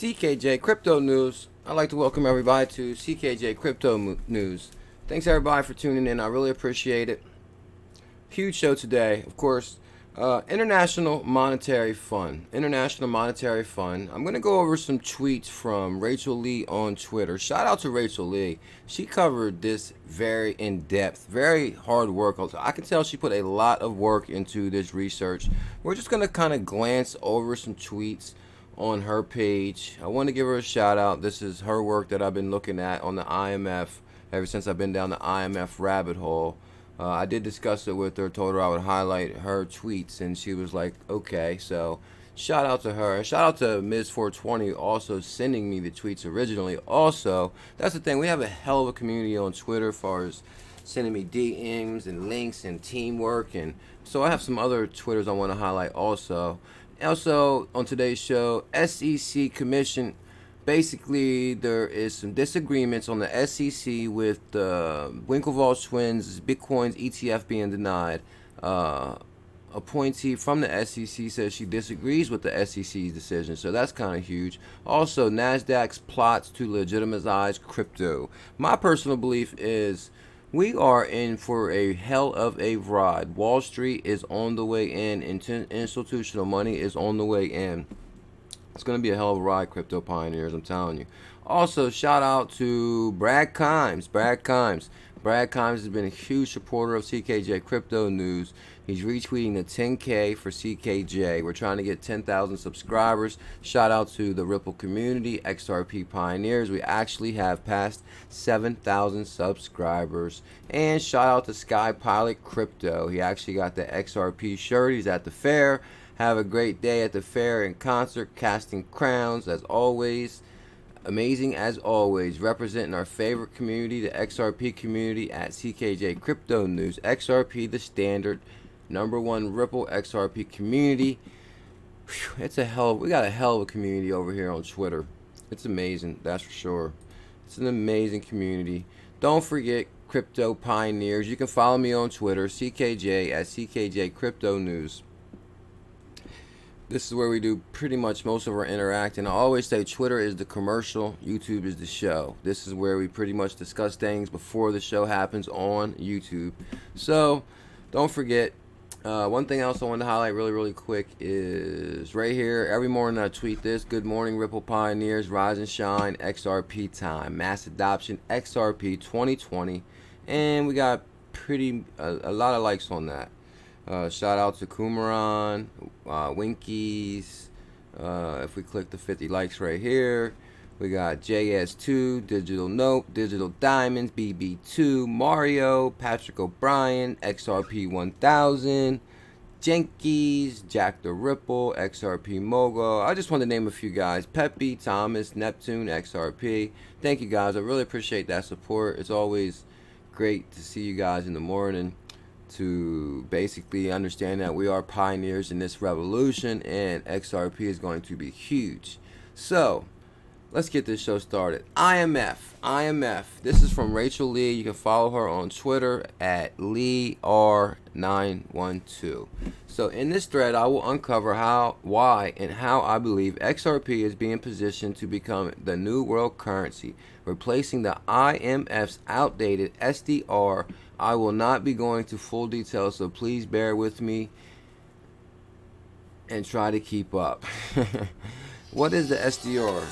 CKJ Crypto News. I'd like to welcome everybody to CKJ Crypto News. Thanks everybody for tuning in. I really appreciate it. Huge show today, of course. International Monetary Fund. International Monetary Fund. I'm going to go over some tweets from Rachel Lee on Twitter. Shout out to Rachel Lee. She covered this very in-depth, very hard work. I can tell she put a lot of work into this research. We're just going to kind of glance over some tweets on her page. I want to give her a shout out. This is her work that I've been looking at on the IMF ever since I've been down the IMF rabbit hole. I did discuss it with her, told her I would highlight her tweets, and she was like, okay. So shout out to her. Shout out to Ms420 also sending me the tweets originally. Also, that's the thing, we have a hell of a community on Twitter as far as sending me DMs and links and teamwork, and so I have some other Twitters I want to highlight also. Also, on today's show, SEC Commission. Basically, there is some disagreements on the SEC with the Winklevoss twins, Bitcoin's ETF being denied. Appointee from the SEC says she disagrees with the SEC's decision, so that's kind of huge. Also, Nasdaq's plots to legitimize crypto. My personal belief is we are in for a hell of a ride. Wall Street is on the way in, institutional money is on the way in. It's going to be a hell of a ride, crypto pioneers, I'm telling you. Also, shout out to Brad Kimes. Brad Kimes has been a huge supporter of CKJ Crypto News. He's retweeting the 10K for CKJ. We're trying to get 10,000 subscribers. Shout out to the Ripple Community, XRP Pioneers. We actually have passed 7,000 subscribers. And shout out to Sky Pilot Crypto. He actually got the XRP shirt. He's at the fair. Have a great day at the fair and concert, casting crowns as always. Amazing as always, representing our favorite community, the XRP community at CKJ Crypto News. XRP, the standard, #1 Ripple XRP community. Whew, we got a hell of a community over here on Twitter. It's amazing, that's for sure. It's an amazing community. Don't forget crypto pioneers. You can follow me on Twitter, CKJ at CKJ Crypto News. This is where we do pretty much most of our interacting. I always say Twitter is the commercial, YouTube is the show. This is where we pretty much discuss things before the show happens on YouTube. So don't forget, one thing else I want to highlight really quick is right here. Every morning I tweet this: good morning Ripple Pioneers, rise and shine, XRP time, mass adoption, XRP 2020. And we got a lot of likes on that. Shout out to Kumaran, Winkies. If we click the 50 likes right here, we got JS2, Digital Nope, Digital Diamonds, BB2, Mario, Patrick O'Brien, XRP 1000, Jenkies, Jack the Ripple, XRP Mogul. I just want to name a few guys. Peppy, Thomas, Neptune, XRP. Thank you guys. I really appreciate that support. It's always great to see you guys in the morning, to basically understand that we are pioneers in this revolution and XRP is going to be huge. So let's get this show started. IMF. This is from Rachel Lee. You can follow her on Twitter at LeeR912. So in this thread, I will uncover why and how I believe XRP is being positioned to become the new world currency, replacing the IMF's outdated SDR. I will not be going to full details, so please bear with me and try to keep up. What is the SDR?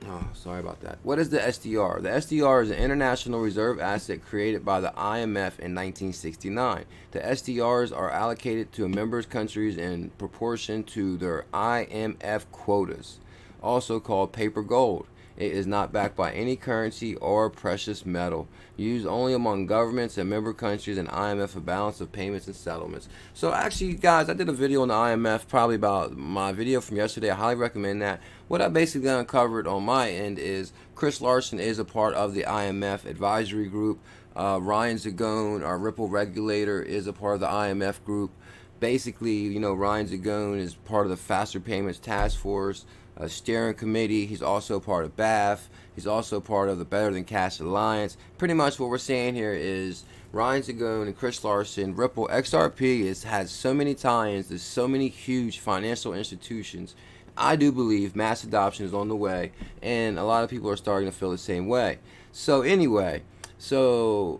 Oh, sorry about that. What is the SDR? The SDR is an international reserve asset created by the IMF in 1969. The SDRs are allocated to members' countries in proportion to their IMF quotas, also called paper gold. It is not backed by any currency or precious metal. Used only among governments and member countries and IMF for balance of payments and settlements. So actually, guys, I did a video on the IMF, probably about my video from yesterday. I highly recommend that. What I basically uncovered on my end is Chris Larson is a part of the IMF advisory group. Ryan Zagone, our Ripple regulator, is a part of the IMF group. Basically, you know, Ryan Zagone is part of the Faster Payments Task Force steering committee. He's also part of BAF. He's also part of the Better Than Cash Alliance. Pretty much what we're saying here is Ryan Zagone and Chris Larson, Ripple XRP has so many tie-ins to so many huge financial institutions I do believe mass adoption is on the way, and a lot of people are starting to feel the same way. So anyway, the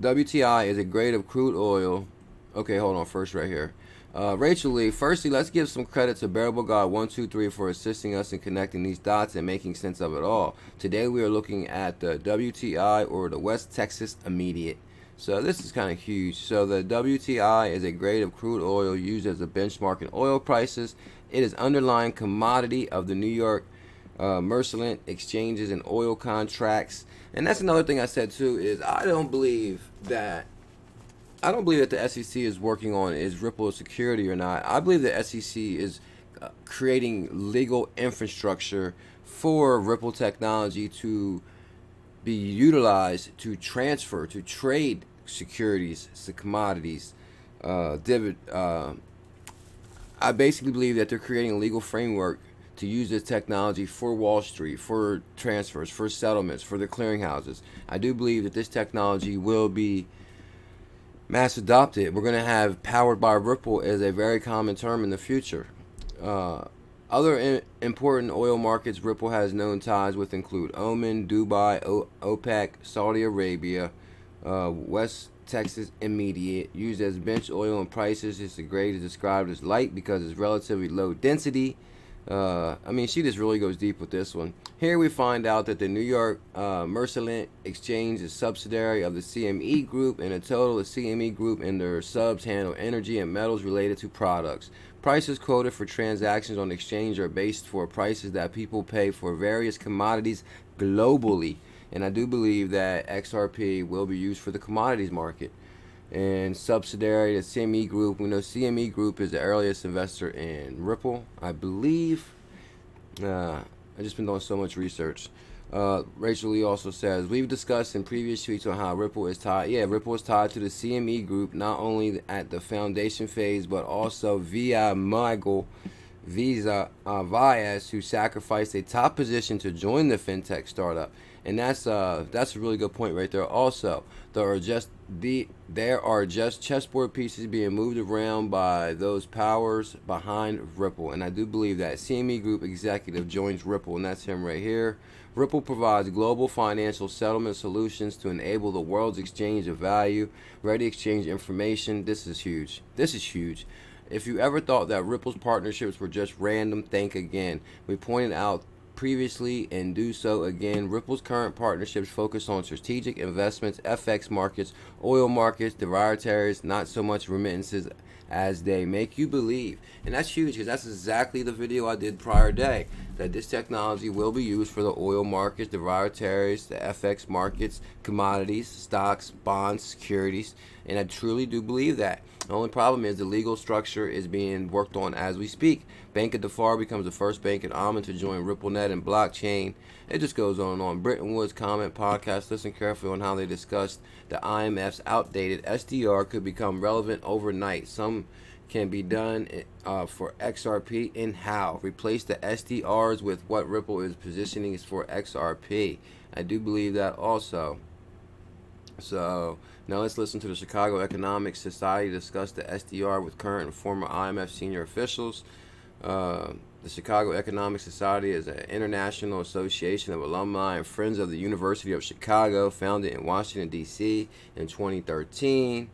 WTI is a grade of crude oil. Okay, hold on. First, right here. Rachel Lee, firstly, let's give some credit to Bearable God 123 for assisting us in connecting these dots and making sense of it all. Today we are looking at the WTI, or the West Texas Immediate. So this is kind of huge. So the WTI is a grade of crude oil used as a benchmark in oil prices. It is underlying commodity of the New York Mercantile exchanges and oil contracts. And that's another thing I said too, is I don't believe that the SEC is working on is Ripple a security or not. I believe the SEC is creating legal infrastructure for Ripple technology to be utilized to transfer, to trade securities, commodities, I basically believe that they're creating a legal framework to use this technology for Wall Street, for transfers, for settlements, for the clearinghouses. I do believe that this technology will be mass adopted. We're going to have powered by Ripple as a very common term in the future. Other important oil markets Ripple has known ties with include Oman, Dubai, OPEC, Saudi Arabia, West Texas Immediate. Used as bench oil and prices, its grade is described as light because it's relatively low density. I mean, she just really goes deep with this one. Here we find out that the New York Mercantile Exchange is subsidiary of the CME Group, and in total, the CME Group and their subs handle energy and metals related to products. Prices quoted for transactions on the exchange are based for prices that people pay for various commodities globally. And I do believe that XRP will be used for the commodities market. And subsidiary to CME Group. We know CME Group is the earliest investor in Ripple, I believe. I've just been doing so much research. Rachel Lee also says, we've discussed in previous tweets on how Ripple is tied. Yeah, Ripple is tied to the CME Group, not only at the foundation phase, but also via Michael Vias, who sacrificed a top position to join the fintech startup. And that's a really good point right there. Also, there are just chessboard pieces being moved around by those powers behind Ripple. And I do believe that CME Group executive joins Ripple, and that's him right here. Ripple provides global financial settlement solutions to enable the world's exchange of value, ready exchange information. This is huge. This is huge. If you ever thought that Ripple's partnerships were just random, think again. We pointed out previously and do so again. Ripple's current partnerships focus on strategic investments, FX markets, oil markets, derivatives, not so much remittances as they make you believe. And that's huge, because that's exactly the video I did prior day, that this technology will be used for the oil markets, derivatives, the FX markets, commodities, stocks, bonds, securities, and I truly do believe that. The only problem is the legal structure is being worked on as we speak. Bank of Defar becomes the first bank in Oman to join RippleNet and blockchain. It just goes on and on. Britton Woods comment podcast. Listen carefully on how they discussed the IMF's outdated SDR could become relevant overnight. Some can be done for XRP, and how. Replace the SDRs with what Ripple is positioning is for XRP. I do believe that also. So now let's listen to the Chicago Economic Society discuss the SDR with current and former IMF senior officials. The Chicago Economic Society is an international association of alumni and friends of the University of Chicago, founded in Washington, D.C. in 2013.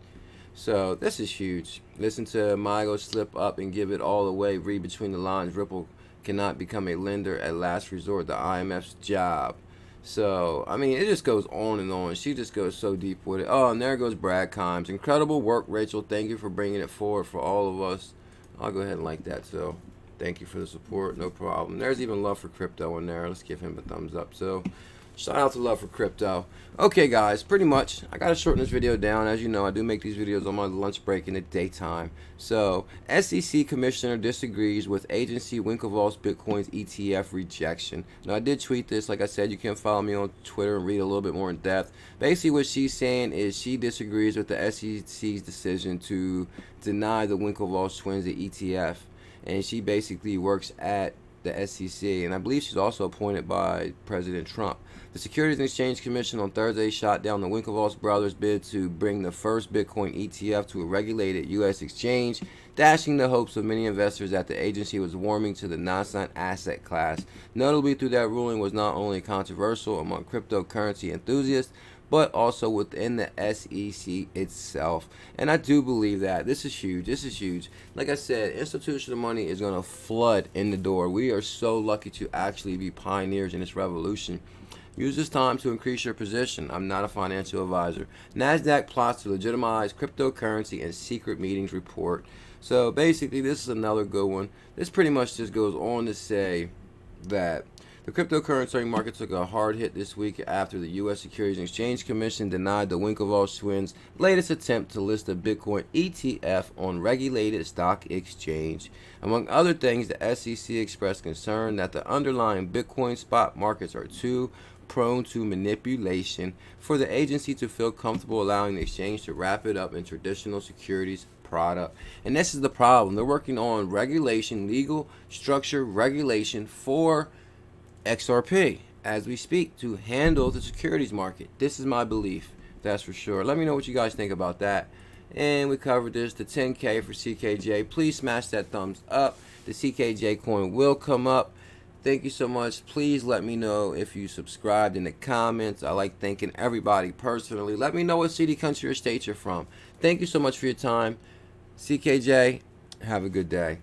So this is huge. Listen to Migo slip up and give it all away. Read between the lines. Ripple cannot become a lender at last resort. The IMF's job. So, I mean, it just goes on and on. She just goes so deep with it. Oh, and there goes Brad Kimes. Incredible work, Rachel. Thank you for bringing it forward for all of us. I'll go ahead and like that. So, thank you for the support. No problem. There's even Love for Crypto in there. Let's give him a thumbs up. So, shout out to Love for Crypto. Okay, guys, pretty much, I got to shorten this video down. As you know, I do make these videos on my lunch break in the daytime. So, SEC Commissioner disagrees with agency Winklevoss Bitcoin's ETF rejection. Now, I did tweet this. Like I said, you can follow me on Twitter and read a little bit more in depth. Basically, what she's saying is she disagrees with the SEC's decision to deny the Winklevoss twins the ETF. And she basically works at the SEC, and I believe she's also appointed by President Trump. The Securities and Exchange Commission on Thursday shot down the Winklevoss brothers' bid to bring the first Bitcoin ETF to a regulated U.S. exchange, dashing the hopes of many investors that the agency was warming to the nascent asset class. Notably, through that ruling was not only controversial among cryptocurrency enthusiasts, but also within the SEC itself. And I do believe that. This is huge. This is huge. Like I said, institutional money is going to flood in the door. We are so lucky to actually be pioneers in this revolution. Use this time to increase your position. I'm not a financial advisor. Nasdaq plots to legitimize cryptocurrency and secret meetings report. So basically, this is another good one. This pretty much just goes on to say that the cryptocurrency market took a hard hit this week after the U.S. Securities and Exchange Commission denied the Winklevoss twins' latest attempt to list a Bitcoin ETF on regulated stock exchange. Among other things, the SEC expressed concern that the underlying Bitcoin spot markets are too prone to manipulation for the agency to feel comfortable allowing the exchange to wrap it up in traditional securities product. And this is the problem. They're working on regulation, legal structure regulation for XRP as we speak to handle the securities market. This is my belief, that's for sure. Let me know what you guys think about that. And we covered this, the 10K for CKJ. Please smash that thumbs up. The CKJ coin will come up. Thank you so much. Please let me know if you subscribed in the comments. I like thanking everybody personally. Let me know what city, country, or state you're from. Thank you so much for your time. CKJ, have a good day.